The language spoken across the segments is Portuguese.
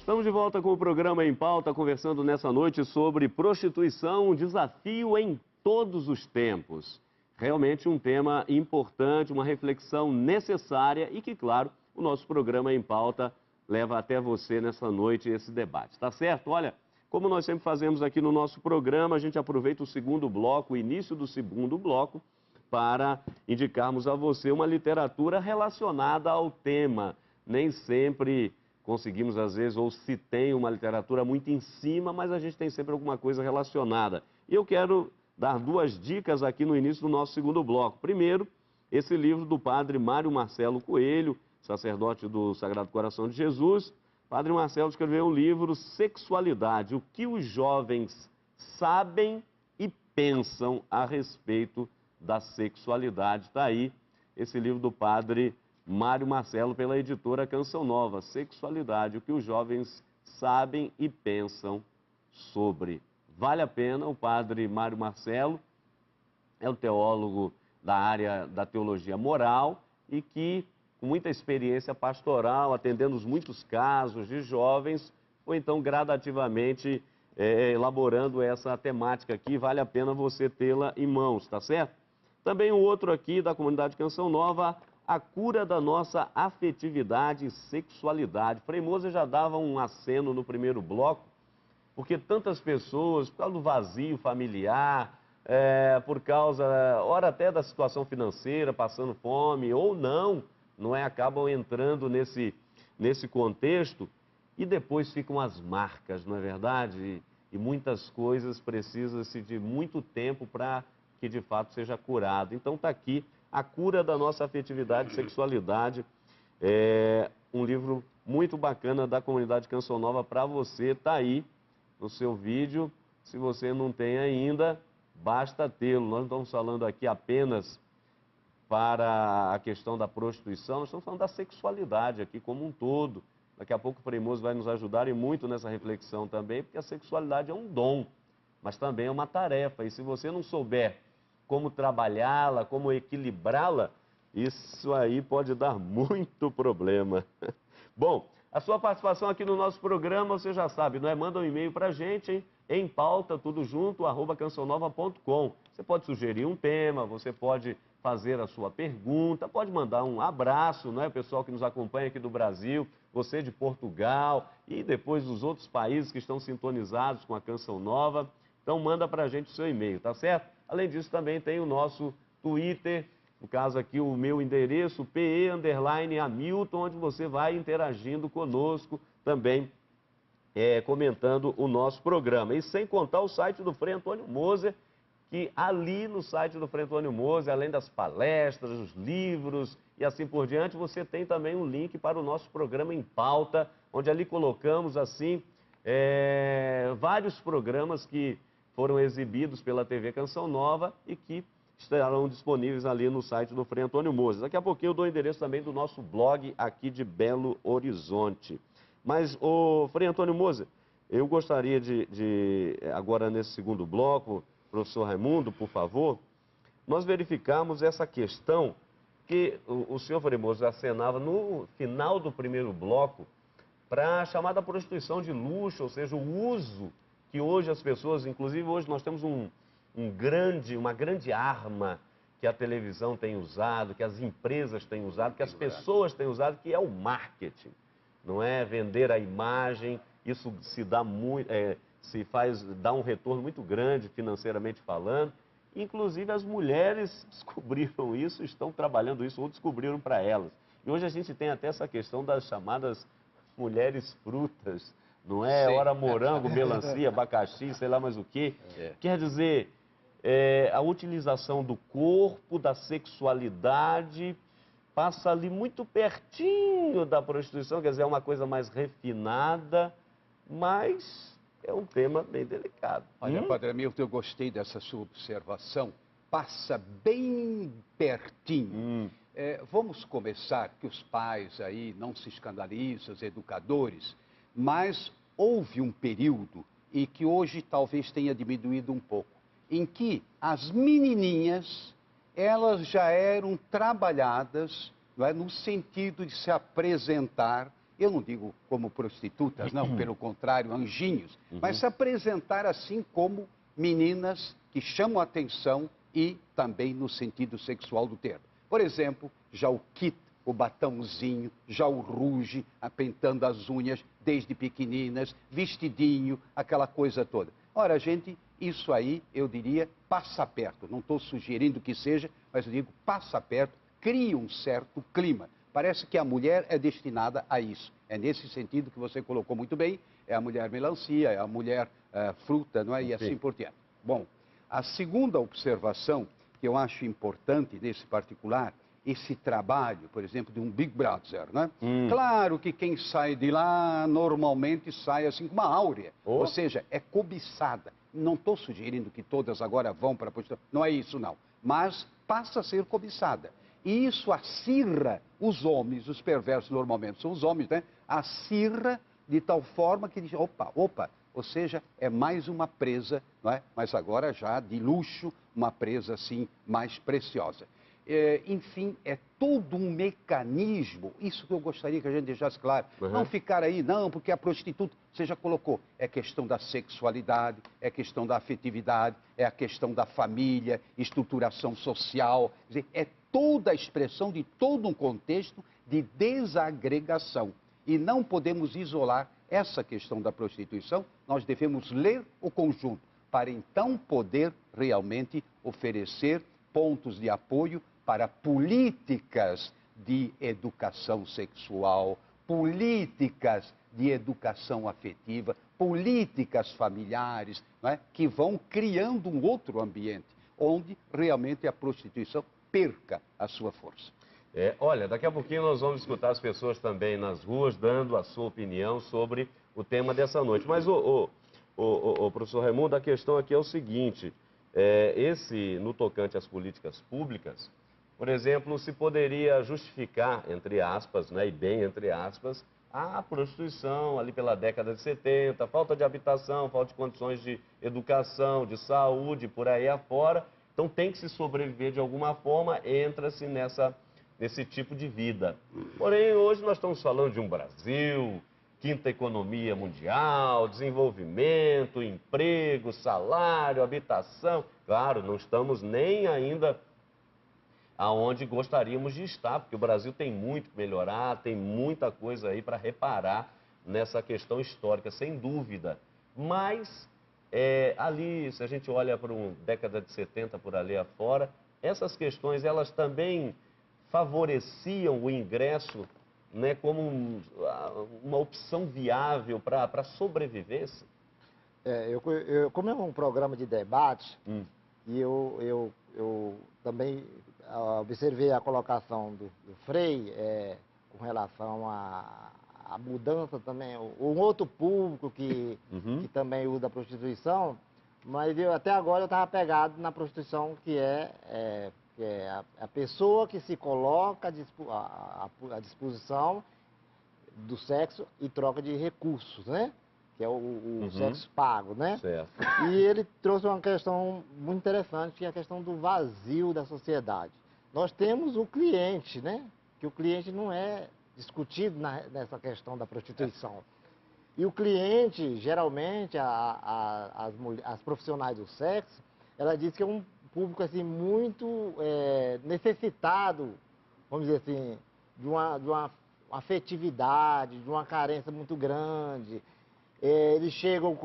Estamos de volta com o programa Em Pauta, conversando nessa noite sobre prostituição, um desafio em todos os tempos. Realmente um tema importante, uma reflexão necessária e que, claro, o nosso programa Em Pauta leva até você nessa noite esse debate. Tá certo? Olha, como nós sempre fazemos aqui no nosso programa, a gente aproveita o segundo bloco, o início do segundo bloco, para indicarmos a você uma literatura relacionada ao tema. Nem sempre conseguimos, às vezes, ou se tem uma literatura muito em cima, mas a gente tem sempre alguma coisa relacionada. E eu quero dar duas dicas aqui no início do nosso segundo bloco. Primeiro, esse livro do padre Mário Marcelo Coelho, sacerdote do Sagrado Coração de Jesus. Padre Marcelo escreveu um livro, Sexualidade, o que os jovens sabem e pensam a respeito da sexualidade. Está aí esse livro do padre Mário Marcelo, pela editora Canção Nova, Sexualidade, o que os jovens sabem e pensam sobre. Vale a pena, o padre Mário Marcelo é um teólogo da área da teologia moral e que, com muita experiência pastoral, atendendo os muitos casos de jovens, foi então gradativamente elaborando essa temática aqui. Vale a pena você tê-la em mãos, tá certo? Também um outro aqui da comunidade Canção Nova, A Cura da Nossa Afetividade e Sexualidade. Frei Moser já dava um aceno no primeiro bloco, porque tantas pessoas, por causa do vazio familiar, por causa, ora até da situação financeira, passando fome ou não é? Acabam entrando nesse contexto e depois ficam as marcas, não é verdade? E muitas coisas precisam-se de muito tempo para que de fato seja curado. Então está aqui A Cura da Nossa Afetividade e Sexualidade, um livro muito bacana da comunidade Canção Nova para você, está aí no seu vídeo. Se você não tem ainda, basta tê-lo. Nós não estamos falando aqui apenas para a questão da prostituição, nós estamos falando da sexualidade aqui como um todo. Daqui a pouco o Frei Moser vai nos ajudar e muito nessa reflexão também, porque a sexualidade é um dom, mas também é uma tarefa. E se você não souber como trabalhá-la, como equilibrá-la, isso aí pode dar muito problema. Bom, a sua participação aqui no nosso programa, você já sabe, não é? Manda um e-mail para a gente, hein? Em pauta, tudo junto, @cançãonova.com. Você pode sugerir um tema, você pode fazer a sua pergunta, pode mandar um abraço, não é? O pessoal que nos acompanha aqui do Brasil, você de Portugal e depois dos outros países que estão sintonizados com a Canção Nova. Então manda para a gente o seu e-mail, tá certo? Além disso, também tem o nosso Twitter, no caso aqui o meu endereço, PE_Hamilton, onde você vai interagindo conosco também, comentando o nosso programa. E sem contar o site do Frei Antônio Moser, que ali no site do Frei Antônio Moser, além das palestras, os livros e assim por diante, você tem também um link para o nosso programa Em Pauta, onde ali colocamos assim vários programas que foram exibidos pela TV Canção Nova e que estarão disponíveis ali no site do Frei Antônio Moser. Daqui a pouquinho eu dou o endereço também do nosso blog aqui de Belo Horizonte. Mas, Frei Antônio Moser, eu gostaria agora nesse segundo bloco, professor Raimundo, por favor, nós verificamos essa questão que o senhor Frei Moser acenava no final do primeiro bloco para a chamada prostituição de luxo, ou seja, o uso que hoje as pessoas, inclusive hoje nós temos uma grande arma que a televisão tem usado, que as empresas têm usado, que as pessoas têm usado, que é o marketing. Não é vender a imagem, isso se dá muito, dá um retorno muito grande financeiramente falando. Inclusive as mulheres descobriram isso, estão trabalhando isso ou descobriram para elas. E hoje a gente tem até essa questão das chamadas mulheres frutas, não é? Sim. Ora morango, melancia, abacaxi, sei lá mais o quê. Quer dizer, a utilização do corpo, da sexualidade, passa ali muito pertinho da prostituição, quer dizer, é uma coisa mais refinada, mas é um tema bem delicado. Olha, Padre Hamilton, eu gostei dessa sua observação. Passa bem pertinho. Vamos começar, que os pais aí não se escandalizem, os educadores, mas houve um período, e que hoje talvez tenha diminuído um pouco, em que as menininhas, elas já eram trabalhadas, não é, no sentido de se apresentar eu não digo como prostitutas, não, pelo contrário, anjinhos, mas se apresentar assim como meninas que chamam a atenção e também no sentido sexual do termo. Por exemplo, já o kit, o batãozinho, já o ruge, apentando as unhas desde pequeninas, vestidinho, aquela coisa toda. Ora, gente, isso aí, eu diria, passa perto. Não estou sugerindo que seja, mas eu digo, passa perto, cria um certo clima. Parece que a mulher é destinada a isso. É nesse sentido que você colocou muito bem, é a mulher melancia, é a mulher fruta, não é? E assim por diante. Bom, a segunda observação que eu acho importante nesse particular, esse trabalho, por exemplo, de um Big Brother, né? Claro que quem sai de lá normalmente sai assim com uma áurea, ou seja, é cobiçada. Não estou sugerindo que todas agora vão para a prostituição, não é isso não, mas passa a ser cobiçada. E isso acirra os homens, os perversos normalmente são os homens, né? Acirra de tal forma que diz, opa, ou seja, é mais uma presa, não é? Mas agora já de luxo, uma presa assim mais preciosa. Enfim, é todo um mecanismo, isso que eu gostaria que a gente deixasse claro. Não ficar aí, não, porque a prostituta, você já colocou, é questão da sexualidade, é questão da afetividade, é a questão da família, estruturação social, quer dizer, é toda a expressão de todo um contexto de desagregação. E não podemos isolar essa questão da prostituição, nós devemos ler o conjunto, para então poder realmente oferecer pontos de apoio para políticas de educação sexual, políticas de educação afetiva, políticas familiares, não é? Que vão criando um outro ambiente, onde realmente a prostituição perca a sua força. Olha, daqui a pouquinho nós vamos escutar as pessoas também nas ruas dando a sua opinião sobre o tema dessa noite. Mas, professor Raimundo, a questão aqui é o seguinte, no tocante às políticas públicas, por exemplo, se poderia justificar, entre aspas, né, e bem entre aspas, a prostituição ali pela década de 70, falta de habitação, falta de condições de educação, de saúde, por aí afora. Então tem que se sobreviver de alguma forma, entra-se nesse tipo de vida. Porém, hoje nós estamos falando de um Brasil, quinta economia mundial, desenvolvimento, emprego, salário, habitação. Claro, não estamos nem ainda aonde gostaríamos de estar, porque o Brasil tem muito que melhorar, tem muita coisa aí para reparar nessa questão histórica, sem dúvida. Mas, ali, se a gente olha para uma década de 70 por ali afora, essas questões, elas também favoreciam o ingresso, né, como uma opção viável para a sobrevivência? Como é um programa de debate, e eu também observei a colocação do Frei com relação à mudança também, um outro público que também usa a prostituição, mas até agora eu estava pegado na prostituição que é a pessoa que se coloca à disposição do sexo e troca de recursos, né? Que é o sexo pago, né? Certo. E ele trouxe uma questão muito interessante, que é a questão do vazio da sociedade. Nós temos o cliente, né? Que o cliente não é discutido nessa questão da prostituição. E o cliente, geralmente, as profissionais do sexo, ela diz que é um público assim, muito necessitado, vamos dizer assim, de uma afetividade, de uma carência muito grande. Eles chegam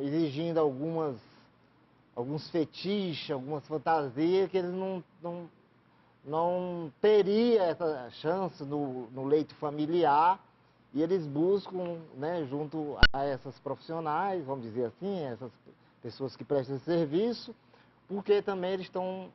exigindo alguns fetiches, algumas fantasias que eles não teriam essa chance no leito familiar, e eles buscam, né, junto a essas profissionais, vamos dizer assim, essas pessoas que prestam esse serviço, porque também eles estão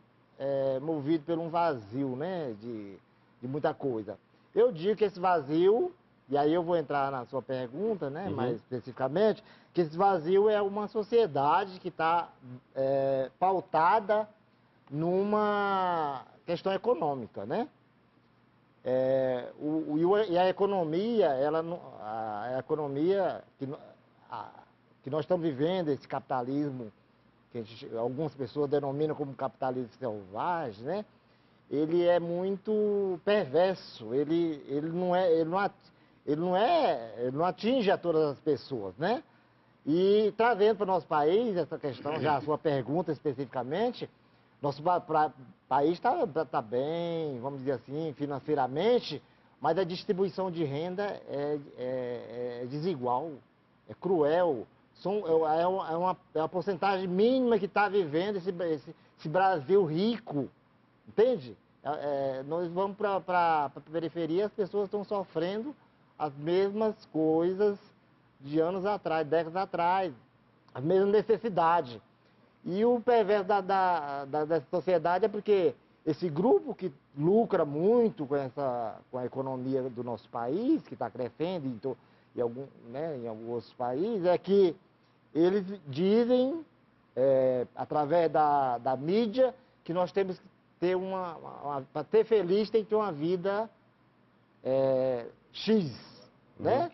movidos por um vazio, né, de muita coisa. Eu digo que esse vazio, e aí eu vou entrar na sua pergunta, né, mais especificamente, que esse vazio é uma sociedade que está pautada numa questão econômica, né? E a economia, a economia que nós estamos vivendo, esse capitalismo, que algumas pessoas denominam como capitalismo selvagem, né? Ele é muito perverso, ele ele não atinge a todas as pessoas, né? E trazendo para o nosso país essa questão, já a sua pergunta especificamente, nosso país está bem, vamos dizer assim, financeiramente, mas a distribuição de renda é desigual, é cruel. É uma porcentagem mínima que está vivendo esse Brasil rico, entende? Nós vamos para a periferia, as pessoas estão sofrendo as mesmas coisas de anos atrás, décadas atrás, a mesma necessidade. E o perverso da sociedade é porque esse grupo que lucra muito com a economia do nosso país, que está crescendo em alguns países, é que eles dizem, através da mídia, que nós temos que ter para ser feliz tem que ter uma vida X, né?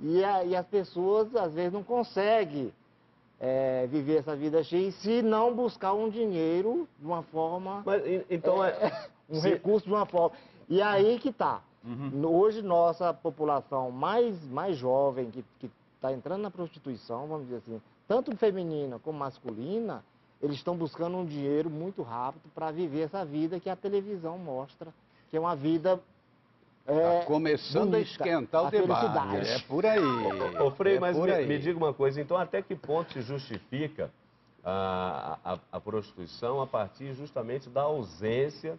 E as pessoas, às vezes, não conseguem viver essa vida X se não buscar um dinheiro de uma forma... Mas, então, um recurso de uma forma... E aí que está. Hoje, nossa população mais jovem, que está entrando na prostituição, vamos dizer assim, tanto feminina como masculina, eles estão buscando um dinheiro muito rápido para viver essa vida que a televisão mostra, que é uma vida... Está começando bonita, a esquentar o debate. É por aí. Ô, Frei, mas me diga uma coisa, então até que ponto se justifica a prostituição a partir justamente da ausência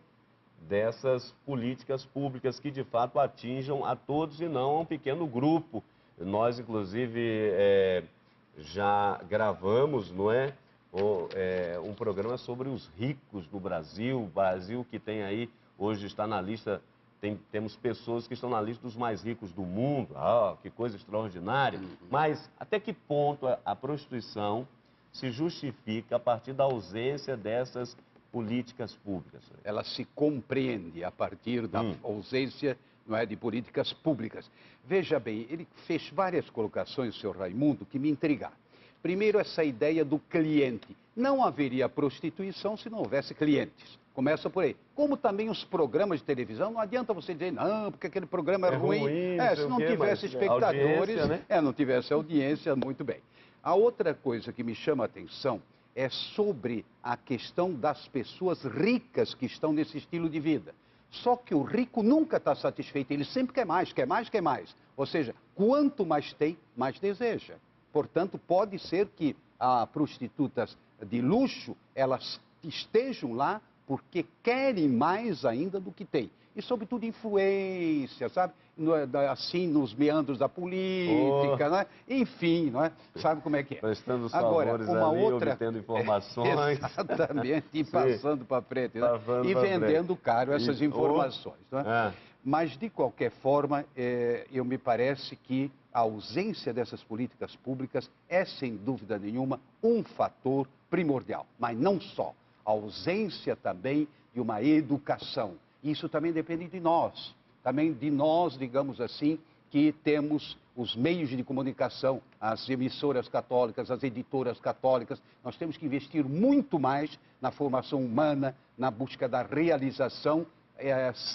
dessas políticas públicas que de fato atinjam a todos e não a um pequeno grupo? Nós, inclusive, já gravamos, não é? Um programa sobre os ricos do Brasil, o Brasil que tem aí, hoje está na lista... Temos pessoas que estão na lista dos mais ricos do mundo. Que coisa extraordinária. Mas até que ponto a prostituição se justifica a partir da ausência dessas políticas públicas? Ela se compreende a partir da ausência, não é, de políticas públicas. Veja bem, ele fez várias colocações, senhor Raimundo, que me intrigaram. Primeiro, essa ideia do cliente. Não haveria prostituição se não houvesse clientes. Começa por aí. Como também os programas de televisão, não adianta você dizer, não, porque aquele programa é ruim. Se não tivesse espectadores, né? Não tivesse audiência, muito bem. A outra coisa que me chama a atenção é sobre a questão das pessoas ricas que estão nesse estilo de vida. Só que o rico nunca está satisfeito, ele sempre quer mais, quer mais, quer mais. Ou seja, quanto mais tem, mais deseja. Portanto, pode ser que as prostitutas de luxo, elas estejam lá porque querem mais ainda do que tem. E, sobretudo, influência, sabe? Assim, nos meandros da política, né? Enfim, não é? Sabe como é que é? Prestando os favores ali, obtendo informações. Exatamente, e passando para frente, né? E vendendo caro essas informações, não é? Mas, de qualquer forma, eu me parece que a ausência dessas políticas públicas é, sem dúvida nenhuma, um fator primordial. Mas não só. A ausência também de uma educação. Isso também depende de nós. Também de nós, digamos assim, que temos os meios de comunicação, as emissoras católicas, as editoras católicas. Nós temos que investir muito mais na formação humana, na busca da realização,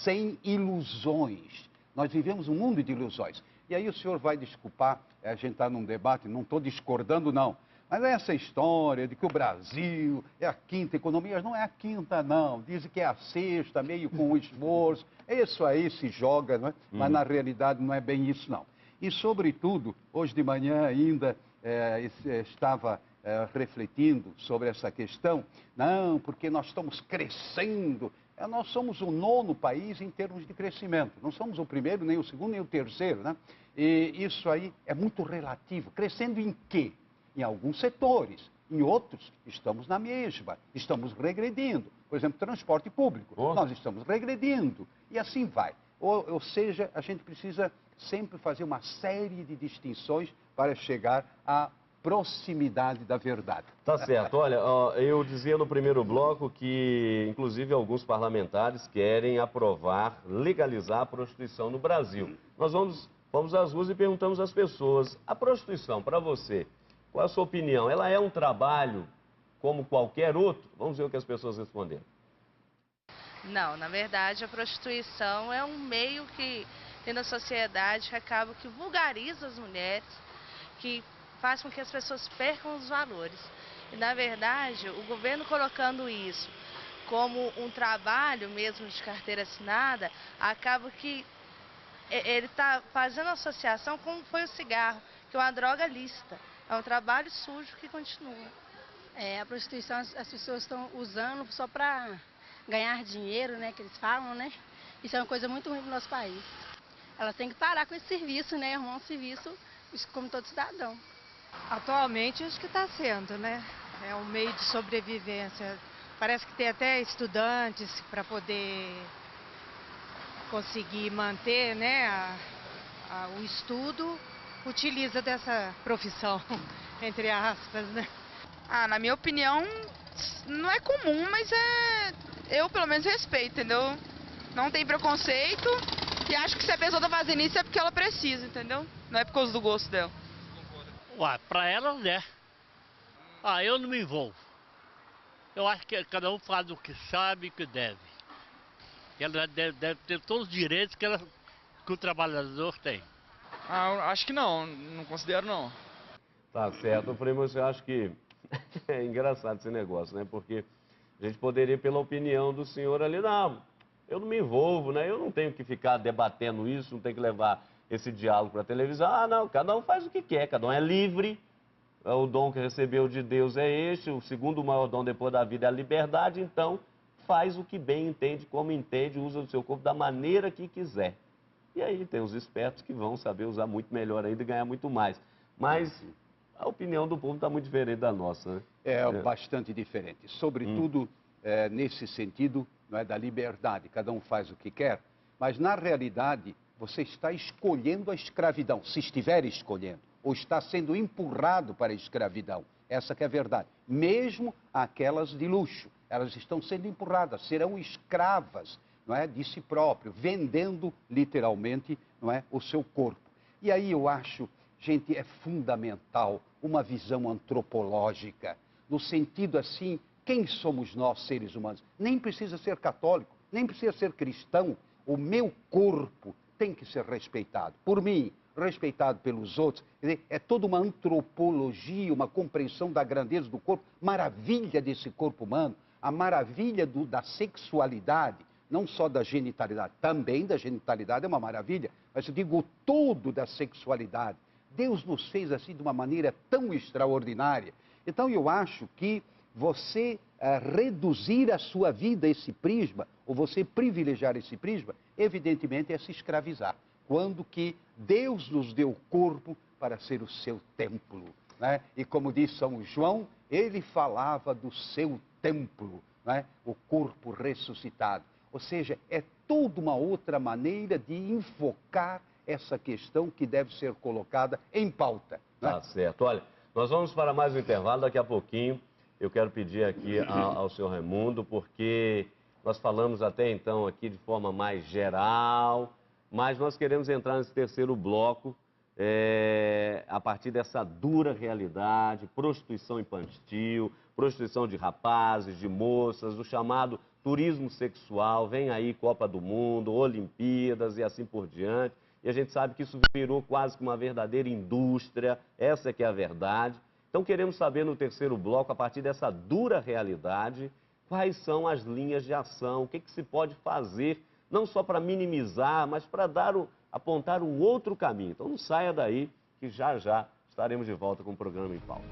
sem ilusões. Nós vivemos um mundo de ilusões. E aí o senhor vai desculpar, a gente está num debate, não estou discordando, não. Mas essa história de que o Brasil é a quinta economia, não é a quinta, não. Dizem que é a sexta, meio com esforço. Isso aí se joga, não é? Mas na realidade não é bem isso, não. E, sobretudo, hoje de manhã ainda estava refletindo sobre essa questão. Não, porque nós estamos crescendo. Nós somos o 9º país em termos de crescimento. Não somos o primeiro, nem o segundo, nem o terceiro, né? E isso aí é muito relativo. Crescendo em quê? Em alguns setores, em outros estamos na mesma, estamos regredindo. Por exemplo, transporte público, nós estamos regredindo e assim vai. Ou seja, a gente precisa sempre fazer uma série de distinções para chegar à proximidade da verdade. Tá certo. Olha, eu dizia no primeiro bloco que, inclusive, alguns parlamentares querem aprovar, legalizar a prostituição no Brasil. Nós vamos às ruas e perguntamos às pessoas, a prostituição, para você, qual a sua opinião? Ela é um trabalho como qualquer outro? Vamos ver o que as pessoas responderam. Não, na verdade a prostituição é um meio que dentro da sociedade que acaba que vulgariza as mulheres, que faz com que as pessoas percam os valores. E, na verdade, o governo colocando isso como um trabalho mesmo de carteira assinada, acaba que ele está fazendo associação como foi o cigarro, que é uma droga lícita. É um trabalho sujo que continua. A prostituição as pessoas estão usando só para ganhar dinheiro, né, que eles falam, né? Isso é uma coisa muito ruim para o nosso país. Elas têm que parar com esse serviço, né, arrumar um serviço como todo cidadão. Atualmente acho que está sendo, né? É um meio de sobrevivência. Parece que tem até estudantes para poder conseguir manter, né, o estudo, utiliza dessa profissão, entre aspas, né? Na minha opinião, não é comum, mas eu pelo menos respeito, entendeu? Não tem preconceito e acho que se a pessoa tá fazendo isso é porque ela precisa, entendeu? Não é por causa do gosto dela. Pra elas é. Eu não me envolvo. Eu acho que cada um faz o que sabe e o que deve. Ela deve ter todos os direitos que o trabalhador tem. Acho que não considero não. Tá certo, primo, eu acho que é engraçado esse negócio, né? Porque a gente poderia, pela opinião do senhor ali, não, eu não me envolvo, né? Eu não tenho que ficar debatendo isso, não tenho que levar esse diálogo para a televisão. Não, cada um faz o que quer, cada um é livre. O dom que recebeu de Deus é este, o segundo maior dom depois da vida é a liberdade, então faz o que bem entende, como entende, usa o seu corpo da maneira que quiser. E aí tem os espertos que vão saber usar muito melhor ainda e ganhar muito mais. Mas a opinião do povo está muito diferente da nossa, né? Bastante diferente. Sobretudo nesse sentido, não é, da liberdade. Cada um faz o que quer, mas na realidade você está escolhendo a escravidão, se estiver escolhendo, ou está sendo empurrado para a escravidão. Essa que é a verdade. Mesmo aquelas de luxo, elas estão sendo empurradas, serão escravas, não é, de si próprio, vendendo literalmente, não é, o seu corpo. E aí eu acho, gente, é fundamental uma visão antropológica, no sentido assim, quem somos nós, seres humanos? Nem precisa ser católico, nem precisa ser cristão. O meu corpo tem que ser respeitado por mim, respeitado pelos outros. Quer dizer, é toda uma antropologia, uma compreensão da grandeza do corpo, maravilha desse corpo humano, a maravilha da sexualidade, não só da genitalidade, também da genitalidade é uma maravilha, mas eu digo o todo da sexualidade. Deus nos fez assim de uma maneira tão extraordinária. Então eu acho que você reduzir a sua vida a esse prisma, ou você privilegiar esse prisma, evidentemente é se escravizar. Quando que Deus nos deu o corpo para ser o seu templo, né? E como diz São João, ele falava do seu templo, né? O corpo ressuscitado. Ou seja, é toda uma outra maneira de enfocar essa questão que deve ser colocada em pauta, né? Tá certo. Olha, nós vamos para mais um intervalo daqui a pouquinho. Eu quero pedir aqui ao senhor Raimundo, porque nós falamos até então aqui de forma mais geral, mas nós queremos entrar nesse terceiro bloco a partir dessa dura realidade, prostituição infantil, prostituição de rapazes, de moças, do chamado turismo sexual. Vem aí Copa do Mundo, Olimpíadas e assim por diante. E a gente sabe que isso virou quase que uma verdadeira indústria, essa que é a verdade. Então queremos saber no terceiro bloco, a partir dessa dura realidade, quais são as linhas de ação, o que se pode fazer, não só para minimizar, mas para apontar um outro caminho. Então não saia daí, que já já estaremos de volta com o programa em pauta.